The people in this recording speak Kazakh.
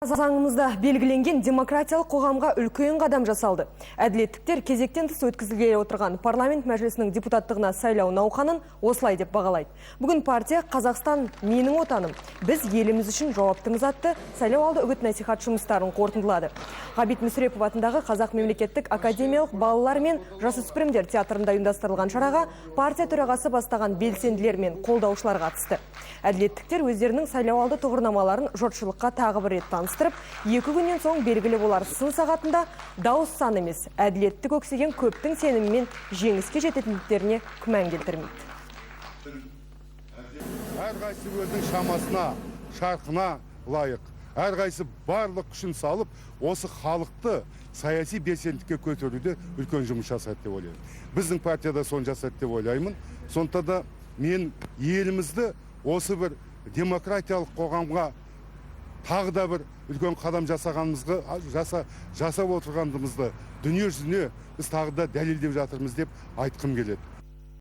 Заңымызда белгіленген демократиялық қоғамға үлкен қадам жасалды. Әділеттіктер кезектен тыс өткізілгелі отырған парламент мәжілісінің депутаттығына сайлау науқанын осылай деп бағалайды. Бүгін партия «Қазақстан менің отаным, біз еліміз үшін жауаптымыз» атты сайлау алды үгіт-насихат жұмыстарын қорытындылады. Ғабит Мүсірепов атындағы Қазақ мемлекеттік академиялық балалар мен жасөспірімдер театрында ұйымдастырылған шараға партия төрағасы бастаған белсенділер мен қолдаушылар қатысты. Әділеттіктер өздерінің сайлау алды тұғырнамаларын жұртшылыққа тағы бір рет таныстырып, 2 күннен соң белгілі болар сын сағатында дауыс саны емес, әділетті көксеген көптің сенімімен жеңіске жететіндіктеріне күмән келтірмейді. Әрқайсы өзінің шамасына, шарқына лайық. Әрқайсы барлық күшін салып, осы халықты саяси белсенділікке көтеруде үлкен жұмыс жасайды деп ойлаймын. Біздің партияда соны жасайды деп ойлаймын. Сондықтан да мен елімізді осы бір демократиялық қоғамға тағы да бір үлкен қадам жасап отырғандығымызды дүние жүзіне біз тағы да дәлелдеп жатырмыз деп айтқым келеді.